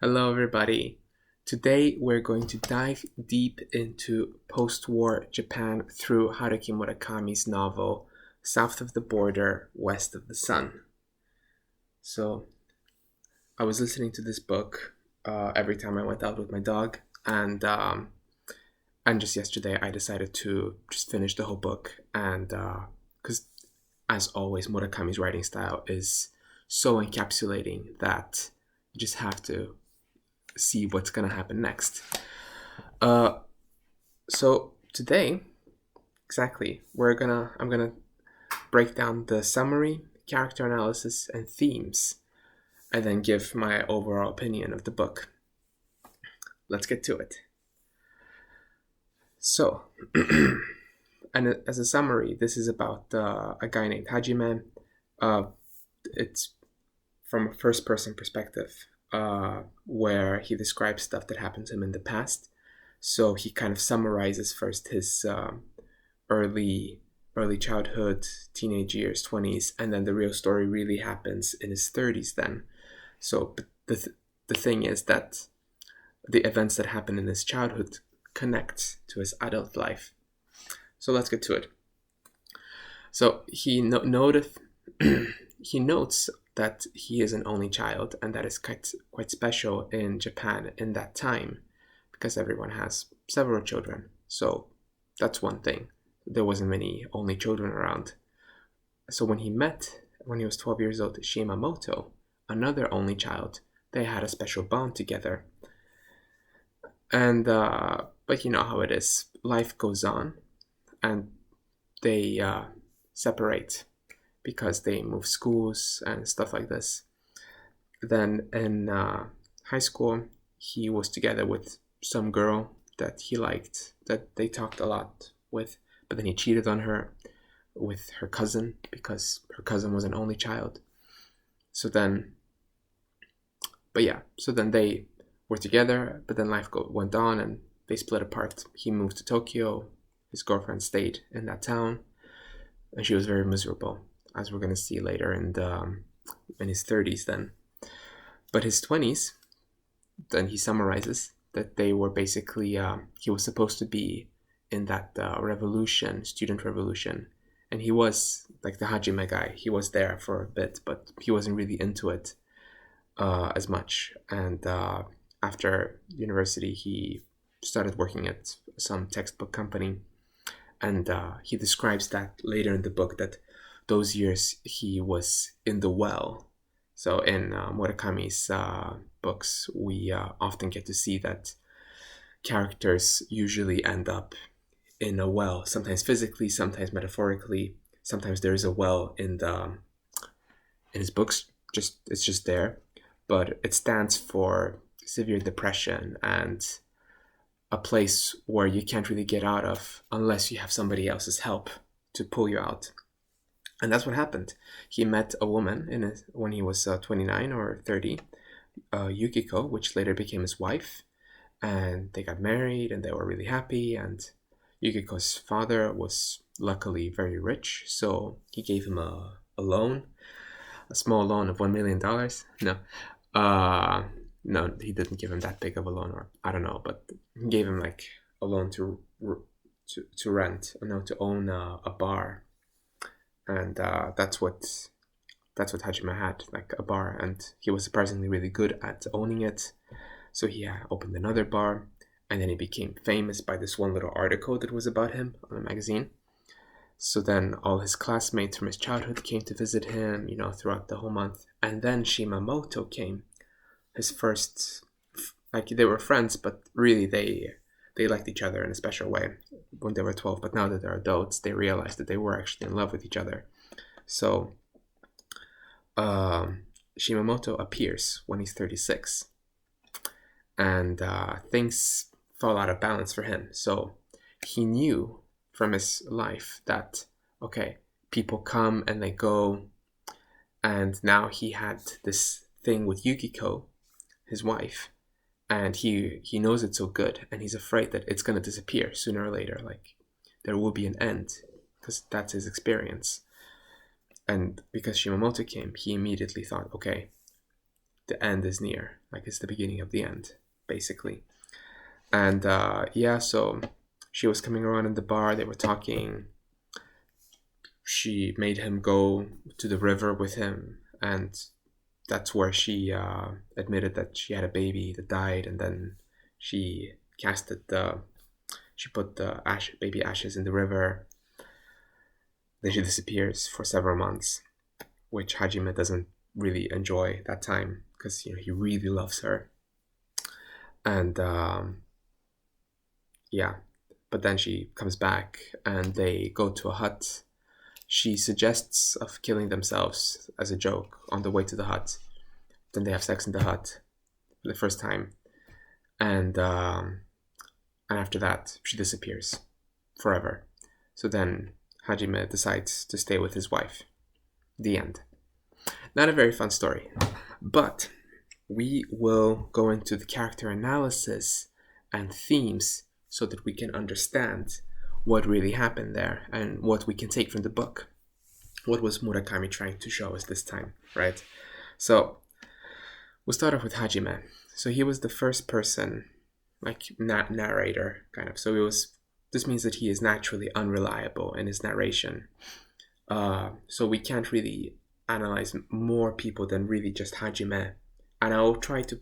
Hello, everybody. Today we're going to dive deep into post-war Japan through Haruki Murakami's novel South of the Border, West of the Sun. So, I was listening to this book every time I went out with my dog, and just yesterday I decided to just finish the whole book, and because as always, Murakami's writing style is so encapsulating that you just have to see what's gonna happen next. Uh, so today, exactly, I'm gonna break down the summary, character analysis, and themes, and then give my overall opinion of the book. Let's get to it. So, and as a summary, this is about a guy named Hajime. Uh, it's from a first-person perspective, where he describes stuff that happened to him in the past. So he kind of summarizes first his early early childhood, teenage years, 20s, and then the real story really happens in his 30s then. So the thing is that the events that happen in his childhood connect to his adult life. So let's get to it. So he notes that he is an only child, and that is quite special in Japan in that time, because everyone has several children. So that's one thing. There wasn't many only children around. So when he was 12 years old, Shimamoto, another only child, they had a special bond together. And but you know how it is. Life goes on, and they separate because they move schools and stuff like this. Then in high school, he was together with some girl that he liked, that they talked a lot with, but then he cheated on her with her cousin because her cousin was an only child. So then, so then they were together, but then went on and they split apart. He moved to Tokyo, his girlfriend stayed in that town, and she was very miserable, as we're going to see later in his 30s then. But his 20s, then he summarizes that they were basically, he was supposed to be in that student revolution. And he was like the Hajime guy. He was there for a bit, but he wasn't really into it as much. And after university, he started working at some textbook company. And he describes that later in the book, that those years he was in the well. So in Murakami's books, we often get to see that characters usually end up in a well, sometimes physically, sometimes metaphorically. Sometimes there is a well in his books. It's just there, but it stands for severe depression and a place where you can't really get out of unless you have somebody else's help to pull you out. And that's what happened. He met a woman when he was 29 or 30, Yukiko, which later became his wife. And they got married and they were really happy. And Yukiko's father was luckily very rich, so he gave him a loan, a small loan of $1 million. No, he didn't give him that big of a loan, or I don't know, but he gave him like a loan to rent, to own a bar. And that's what Hajime had, like a bar, and he was surprisingly really good at owning it. So he opened another bar, and then he became famous by this one little article that was about him on a magazine. So then all his classmates from his childhood came to visit him, throughout the whole month. And then Shimamoto came, his first, like they were friends, but really they liked each other in a special way when they were 12, but now that they're adults, they realized that they were actually in love with each other. So Shimamoto appears when he's 36, and things fall out of balance for him. So he knew from his life that, okay, people come and they go, and now he had this thing with Yukiko, his wife, and he knows it's so good, and he's afraid that it's going to disappear sooner or later, like there will be an end, because that's his experience. And because Shimamoto came, he immediately thought, okay, the end is near, like it's the beginning of the end, basically. And yeah, so she was coming around in the bar, they were talking. She made him go to the river with him, and that's where she admitted that she had a baby that died, and then she casted the she put the baby ashes in the river. Then she disappears for several months, which Hajime doesn't really enjoy that time because he really loves her. And yeah, but then she comes back and they go to a hut. She suggests of killing themselves as a joke on the way to the hut. Then they have sex in the hut for the first time, and after that she disappears forever. So then Hajime decides to stay with his wife. The end. Not a very fun story, but we will go into the character analysis and themes so that we can understand what really happened there and what we can take from the book. What was Murakami trying to show us this time, right? So we'll start off with Hajime. So he was the first person, like narrator, kind of. So this means that he is naturally unreliable in his narration. So we can't really analyze more people than really just Hajime. And I'll try to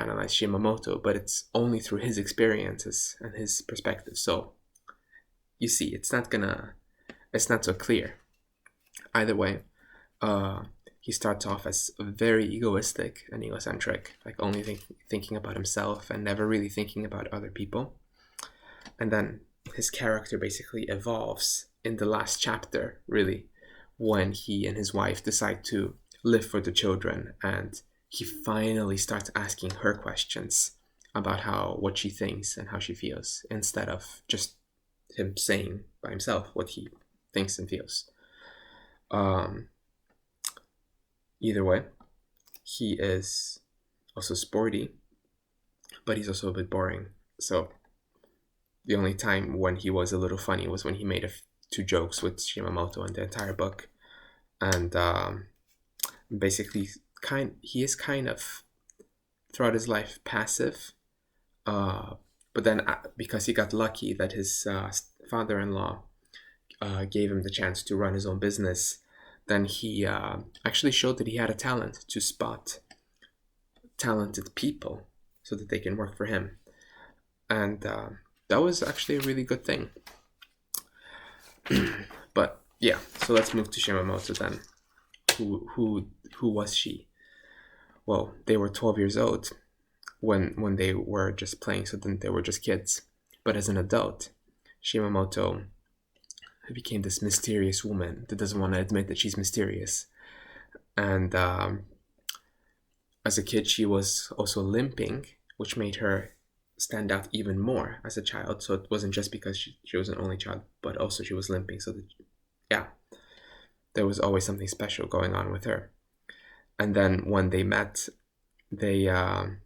analyze Shimamoto, but it's only through his experiences and his perspective. So you see, it's not so clear. Either way, he starts off as very egoistic and egocentric, like only thinking about himself and never really thinking about other people. And then his character basically evolves in the last chapter, really, when he and his wife decide to live for the children, and he finally starts asking her questions about what she thinks and how she feels, instead of just him saying by himself what he thinks and feels. Either way, he is also sporty, but he's also a bit boring. So the only time when he was a little funny was when he made two jokes with Shimamoto in the entire book. And basically, he is kind of, throughout his life, passive. But then because he got lucky that his father-in-law gave him the chance to run his own business, then he actually showed that he had a talent to spot talented people so that they can work for him. And that was actually a really good thing. But yeah, so let's move to Shimamoto then. Who was she? Well, they were 12 years old when they were just playing, so then they were just kids. But as an adult, Shimamoto became this mysterious woman that doesn't want to admit that she's mysterious. And as a kid, she was also limping, which made her stand out even more as a child. So it wasn't just because she was an only child, but also she was limping. So there was always something special going on with her. And then when they met, Hajime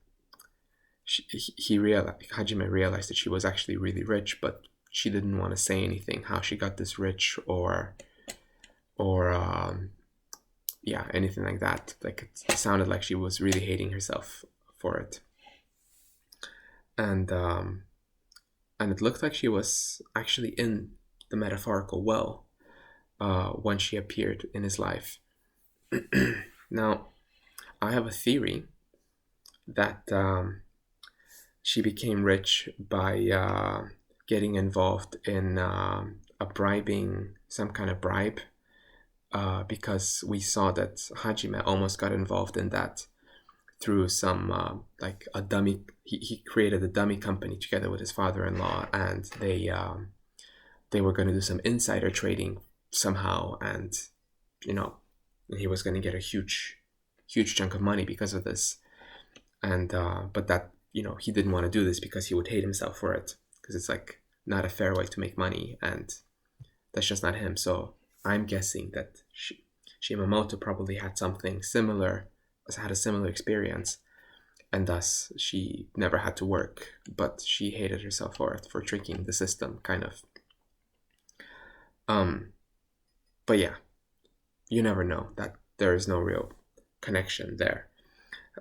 realized that she was actually really rich, but she didn't want to say anything how she got this rich or anything like that. Like it sounded like she was really hating herself for it. And it looked like she was actually in the metaphorical well when she appeared in his life. Now, I have a theory that she became rich by getting involved in some kind of bribe, because we saw that Hajime almost got involved in that through some like a dummy. He created a dummy company together with his father-in-law, and they were going to do some insider trading somehow, and he was going to get a huge chunk of money because of this. And but that he didn't want to do this because he would hate himself for it, because it's like not a fair way to make money, and that's just not him. So I'm guessing that Shimamoto probably had a similar experience, and thus she never had to work, but she hated herself for it, for tricking the system, kind of. But yeah, you never know. That there is no real connection there.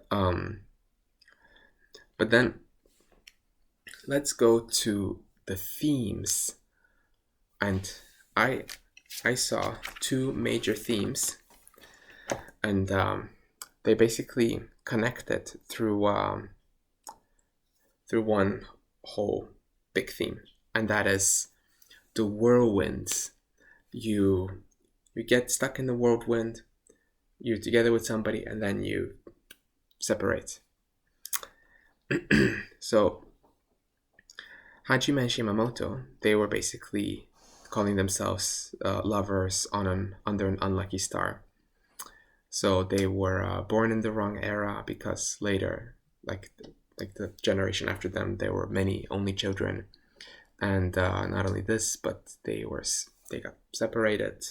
But then let's go to the themes. And I saw two major themes, and they basically connected through one whole big theme, and that is the whirlwinds. You get stuck in the whirlwind, you're together with somebody, and then you separate. So Hajime and Shimamoto, they were basically calling themselves lovers under an unlucky star. So they were born in the wrong era, because later, like the generation after them, there were many only children, and not only this, but they got separated,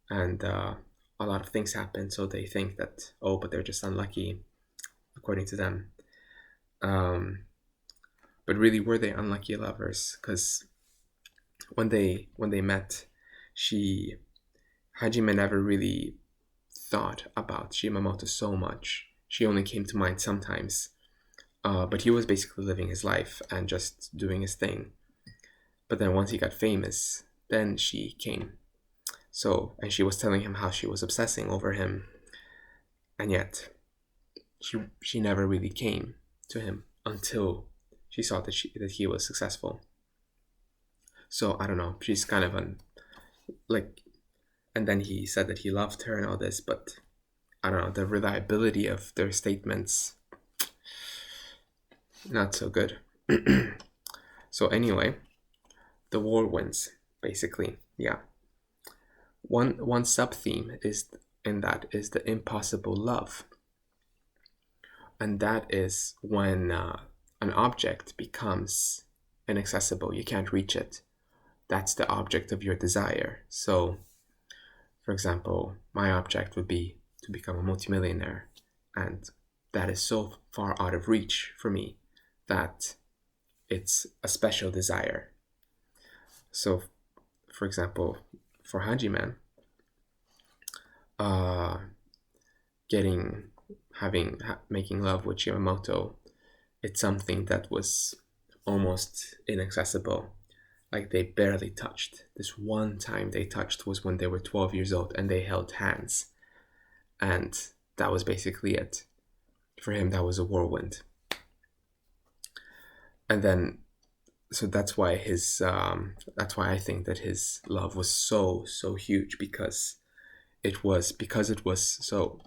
and a lot of things happened. So they think that, oh, but they're just unlucky, according to them. But really, were they unlucky lovers? Because when they met, Hajime never really thought about Shimamoto so much. She only came to mind sometimes. But he was basically living his life and just doing his thing. But then once he got famous, then she came. So, and she was telling him how she was obsessing over him, and yet she never really came to him until she saw that he was successful. So I don't know. She's kind of and then he said that he loved her and all this, but I don't know, the reliability of their statements, not so good. So anyway, the whirlwinds, basically, yeah. One sub theme is the impossible love, and that is when an object becomes inaccessible. You can't reach it. That's the object of your desire. So, for example, my object would be to become a multimillionaire, and that is so far out of reach for me that it's a special desire. So, for example, for Hajime, making love with Shimamoto, it's something that was almost inaccessible. Like, they barely touched. This one time they touched was when they were 12 years old, and they held hands, and that was basically it. For him, that was a whirlwind. And then, so that's why I think that his love was so huge, because it was so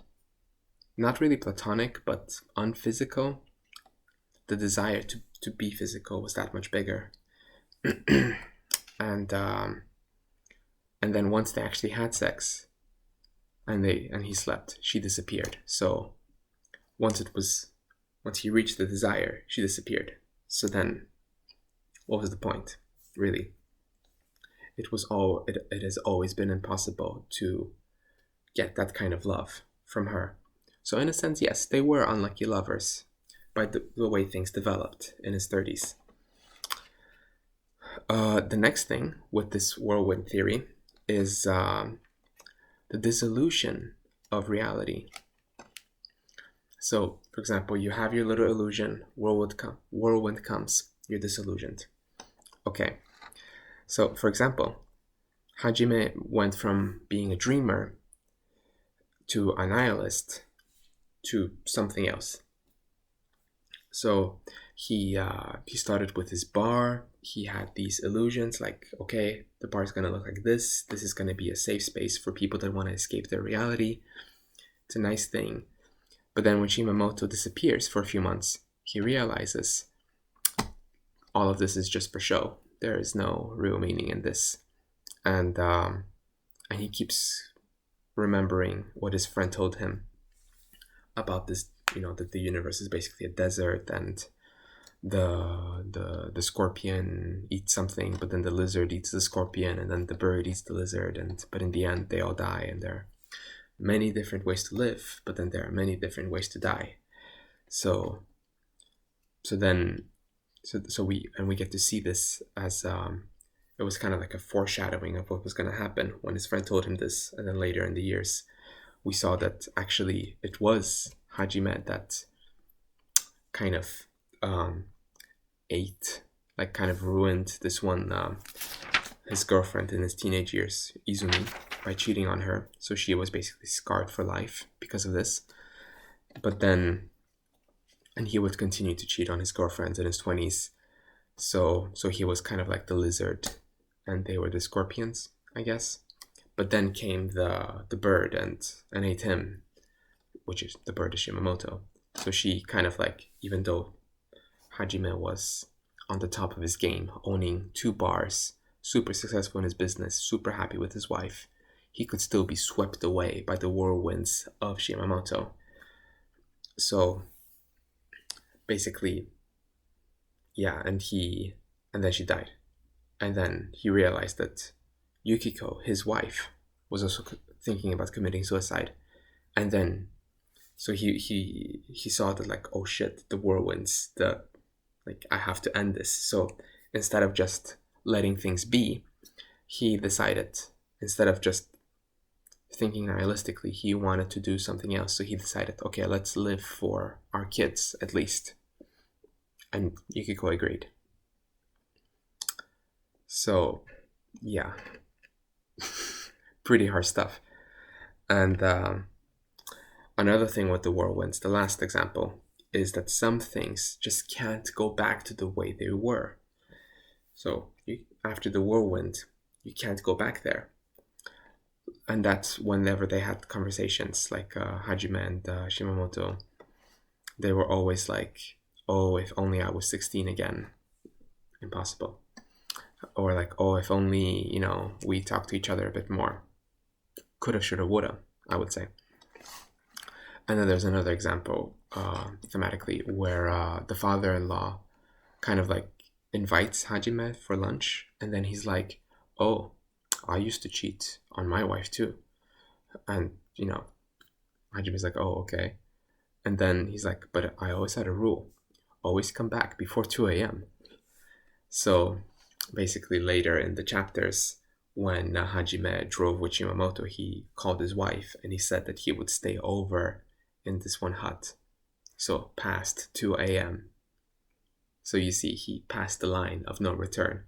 not really platonic, but unphysical. The desire to be physical was that much bigger. And then once they actually had sex, and he slept, she disappeared. So once he reached the desire, she disappeared. So then, what was the point, really? It has always been impossible to get that kind of love from her. So in a sense, yes, they were unlucky lovers by the way things developed in his 30s. The next thing with this whirlwind theory is the dissolution of reality. So, for example, you have your little illusion, whirlwind comes, you're disillusioned. Okay, so for example, Hajime went from being a dreamer to a nihilist to something else. So he started with his bar. He had these illusions, like, okay, the bar is going to look like this. This is going to be a safe space for people that want to escape their reality. It's a nice thing. But then when Shimamoto disappears for a few months, he realizes all of this is just for show. There is no real meaning in this. And he keeps remembering what his friend told him about this, that the universe is basically a desert, and the scorpion eats something, but then the lizard eats the scorpion, and then the bird eats the lizard, but in the end they all die, and there are many different ways to live, but then there are many different ways to die. So we get to see this as it was kind of like a foreshadowing of what was going to happen when his friend told him this, and then later in the years we saw that actually it was Hajime that kind of kind of ruined this one, his girlfriend in his teenage years, Izumi, by cheating on her. So she was basically scarred for life because of this. But then, and he would continue to cheat on his girlfriends in his 20s. So he was kind of like the lizard, and they were the scorpions, I guess. But then came the bird and ate him, which is the bird is Shimamoto. So she kind of like, even though Hajime was on the top of his game, owning 2 bars, super successful in his business, super happy with his wife, he could still be swept away by the whirlwinds of Shimamoto. So basically, yeah, and then she died. And then he realized that Yukiko, his wife, was also thinking about committing suicide. And then, so he saw that, like, oh shit, the whirlwinds, I have to end this. So instead of just letting things be, he decided, instead of just thinking nihilistically, he wanted to do something else. So he decided, okay, let's live for our kids at least. And Yukiko agreed. So, yeah, pretty hard stuff. And another thing with the whirlwinds, the last example, is that some things just can't go back to the way they were. So after the whirlwind, you can't go back there. And that's whenever they had conversations, like Hajime and Shimamoto, they were always like, oh, if only I was 16 again. Impossible. Or like, oh, if only, we talked to each other a bit more. Coulda, shoulda, woulda, I would say. And then there's another example, thematically, where the father-in-law kind of like invites Hajime for lunch, and then he's like, oh, I used to cheat on my wife too. And, Hajime's like, oh, okay. And then he's like, but I always had a rule, always come back before 2 a.m. So basically later in the chapters, when Hajime drove with Shimamoto, he called his wife and he said that he would stay over in this one hut, so past 2 a.m. So you see, he passed the line of no return,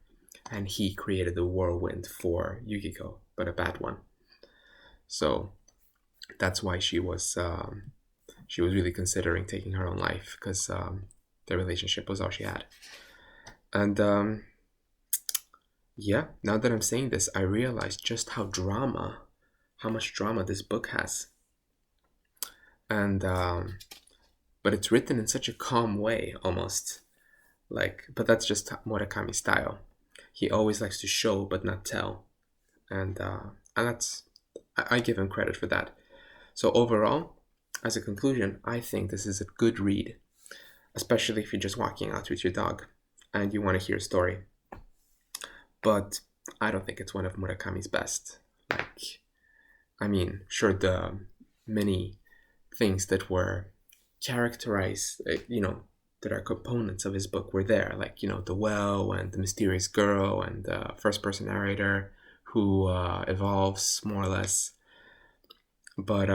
and he created a whirlwind for Yukiko, but a bad one. So that's why she was really considering taking her own life, because their relationship was all she had. And yeah, now that I'm saying this, I realize just how much drama this book has. And but it's written in such a calm way, almost. But that's just Murakami style. He always likes to show but not tell. And that's, I give him credit for that. So overall, as a conclusion, I think this is a good read, especially if you're just walking out with your dog and you want to hear a story. But I don't think it's one of Murakami's best. Sure, the many things that were characterized, that are components of his book were there, like, the well and the mysterious girl and the first-person narrator who evolves more or less. But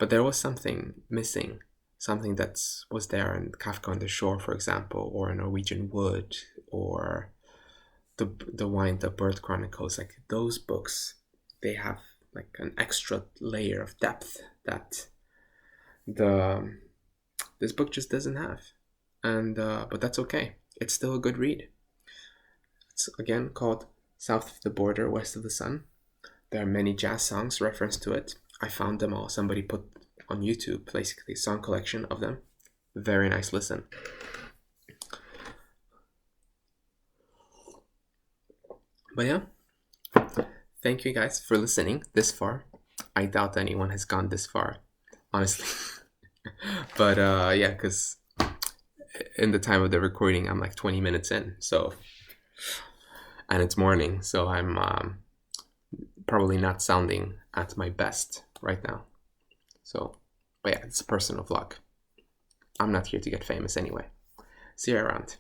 there was something missing, something that was there in Kafka on the Shore, for example, or in Norwegian Wood, or the Wind Up Bird Chronicles. Like, those books, they have like an extra layer of depth that this book just doesn't have. And but that's okay. It's still a good read. It's again called South of the Border, West of the Sun. There are many jazz songs referenced to it. I found them all. Somebody put on YouTube, basically, a song collection of them. Very nice listen. But yeah, thank you guys for listening this far. I doubt anyone has gone this far, honestly. But yeah, because in the time of the recording, I'm like 20 minutes in, so, and it's morning, so I'm probably not sounding at my best right now. So, but yeah, it's a personal vlog. I'm not here to get famous anyway. See you around.